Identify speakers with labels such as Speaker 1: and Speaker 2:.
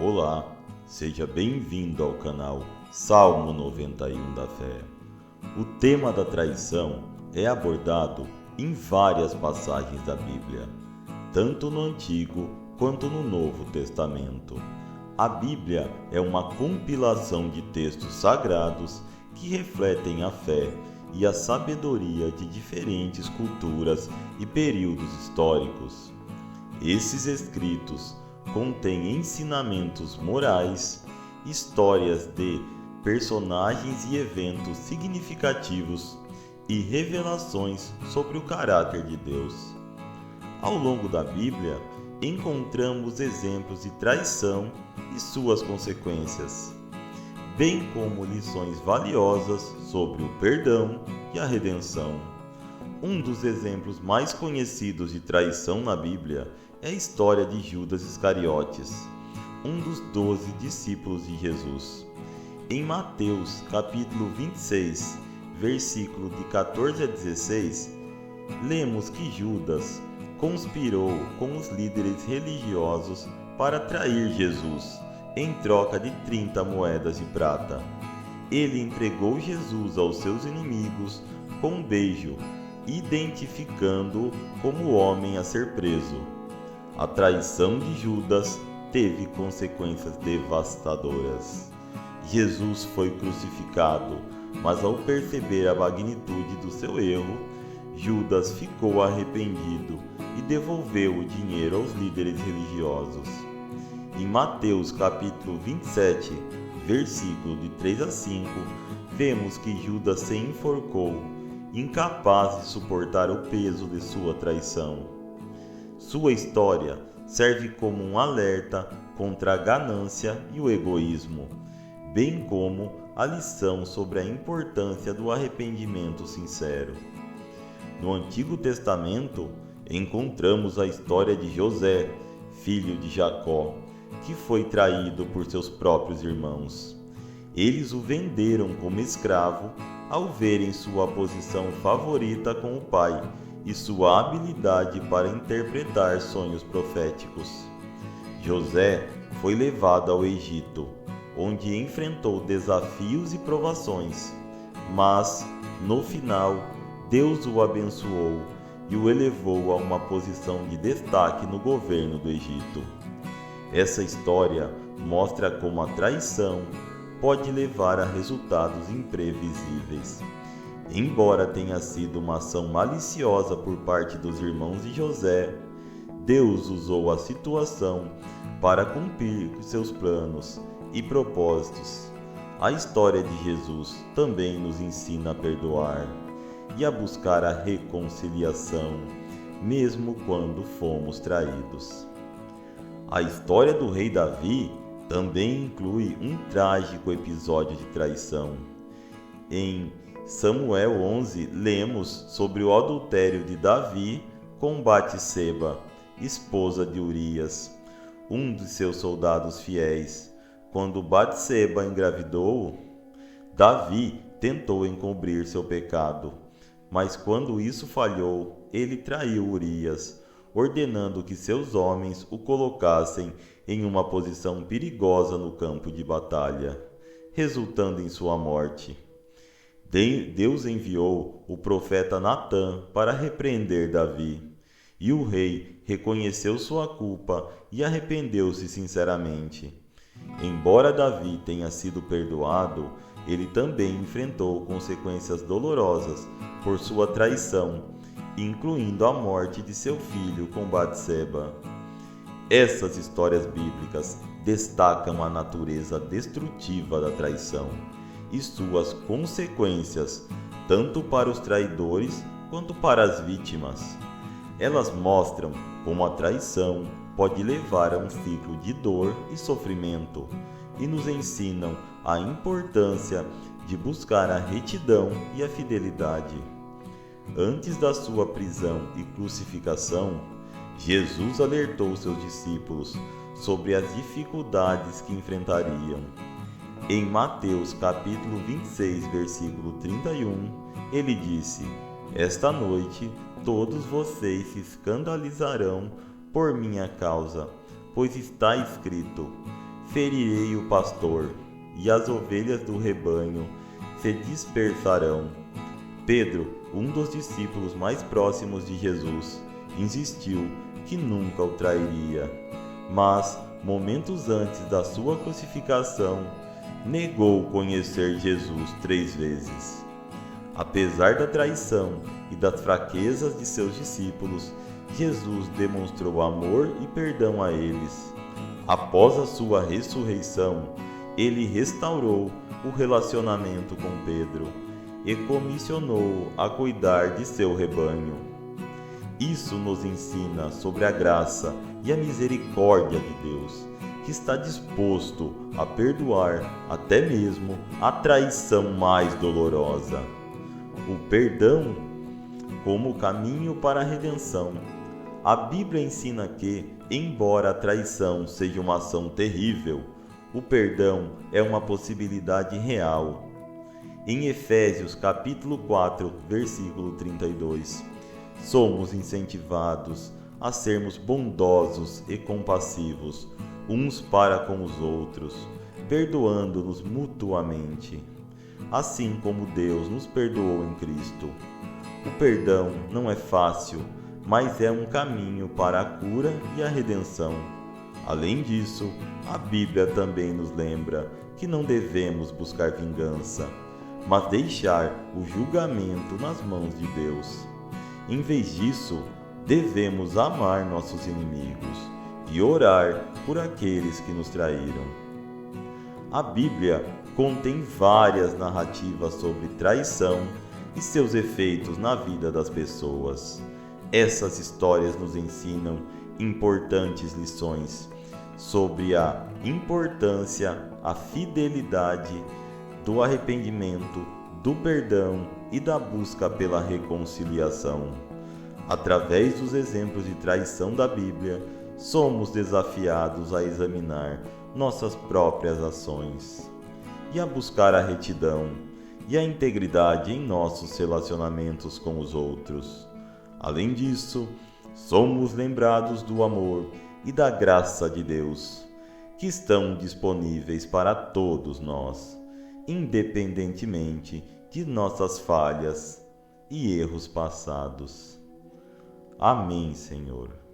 Speaker 1: Olá, seja bem-vindo ao canal Salmo 91 da Fé. O tema da traição é abordado em várias passagens da Bíblia, tanto no Antigo quanto no Novo Testamento. A Bíblia é uma compilação de textos sagrados que refletem a fé e a sabedoria de diferentes culturas e períodos históricos. Esses escritos contêm ensinamentos morais, histórias de personagens e eventos significativos e revelações sobre o caráter de Deus. Ao longo da Bíblia, encontramos exemplos de traição e suas consequências, bem como lições valiosas sobre o perdão e a redenção. Um dos exemplos mais conhecidos de traição na Bíblia é a história de Judas Iscariotes, um dos 12 discípulos de Jesus. Em Mateus capítulo 26, versículo de 14 a 16, lemos que Judas conspirou com os líderes religiosos para trair Jesus, em troca de 30 moedas de prata. Ele entregou Jesus aos seus inimigos com um beijo, identificando-o como o homem a ser preso. A traição de Judas teve consequências devastadoras. Jesus foi crucificado, mas ao perceber a magnitude do seu erro, Judas ficou arrependido e devolveu o dinheiro aos líderes religiosos. Em Mateus capítulo 27, versículo de 3 a 5, vemos que Judas se enforcou, incapaz de suportar o peso de sua traição. Sua história serve como um alerta contra a ganância e o egoísmo, bem como a lição sobre a importância do arrependimento sincero. No Antigo Testamento, encontramos a história de José, filho de Jacó, que foi traído por seus próprios irmãos. Eles o venderam como escravo ao verem sua posição favorita com o pai e sua habilidade para interpretar sonhos proféticos. José foi levado ao Egito, onde enfrentou desafios e provações, mas, no final, Deus o abençoou e o elevou a uma posição de destaque no governo do Egito. Essa história mostra como a traição pode levar a resultados imprevisíveis. Embora tenha sido uma ação maliciosa por parte dos irmãos de José, Deus usou a situação para cumprir seus planos e propósitos. A história de Jesus também nos ensina a perdoar e a buscar a reconciliação, mesmo quando fomos traídos. A história do rei Davi também inclui um trágico episódio de traição. Em Samuel 11, lemos sobre o adultério de Davi com Batseba, esposa de Urias, um de seus soldados fiéis. Quando Batseba engravidou, Davi tentou encobrir seu pecado, mas quando isso falhou, ele traiu Urias, ordenando que seus homens o colocassem em uma posição perigosa no campo de batalha, resultando em sua morte. Deus enviou o profeta Natã para repreender Davi, e o rei reconheceu sua culpa e arrependeu-se sinceramente. Embora Davi tenha sido perdoado, ele também enfrentou consequências dolorosas por sua traição, incluindo a morte de seu filho com Batseba. Essas histórias bíblicas destacam a natureza destrutiva da traição e suas consequências, tanto para os traidores quanto para as vítimas. Elas mostram como a traição pode levar a um ciclo de dor e sofrimento e nos ensinam a importância de buscar a retidão e a fidelidade. Antes da sua prisão e crucificação, Jesus alertou seus discípulos sobre as dificuldades que enfrentariam. Em Mateus capítulo 26, versículo 31, ele disse: "Esta noite todos vocês se escandalizarão por minha causa, pois está escrito: ferirei o pastor, e as ovelhas do rebanho se dispersarão. Pedro, um dos discípulos mais próximos de Jesus, insistiu que nunca o trairia, mas, momentos antes da sua crucificação, negou conhecer Jesus 3 vezes. Apesar da traição e das fraquezas de seus discípulos, Jesus demonstrou amor e perdão a eles. Após a sua ressurreição, ele restaurou o relacionamento com Pedro e comissionou a cuidar de seu rebanho. Isso nos ensina sobre a graça e a misericórdia de Deus, que está disposto a perdoar até mesmo a traição mais dolorosa. O perdão como caminho para a redenção. A Bíblia ensina que, embora a traição seja uma ação terrível, o perdão é uma possibilidade real. Em Efésios capítulo 4, versículo 32, somos incentivados a sermos bondosos e compassivos uns para com os outros, perdoando-nos mutuamente, assim como Deus nos perdoou em Cristo. O perdão não é fácil, mas é um caminho para a cura e a redenção. Além disso, a Bíblia também nos lembra que não devemos buscar vingança, mas deixar o julgamento nas mãos de Deus. Em vez disso, devemos amar nossos inimigos e orar por aqueles que nos traíram. A Bíblia contém várias narrativas sobre traição e seus efeitos na vida das pessoas. Essas histórias nos ensinam importantes lições sobre a importância, a fidelidade, do arrependimento, do perdão e da busca pela reconciliação. Através dos exemplos de traição da Bíblia, somos desafiados a examinar nossas próprias ações e a buscar a retidão e a integridade em nossos relacionamentos com os outros. Além disso, somos lembrados do amor e da graça de Deus, que estão disponíveis para todos nós, independentemente de nossas falhas e erros passados. Amém, Senhor.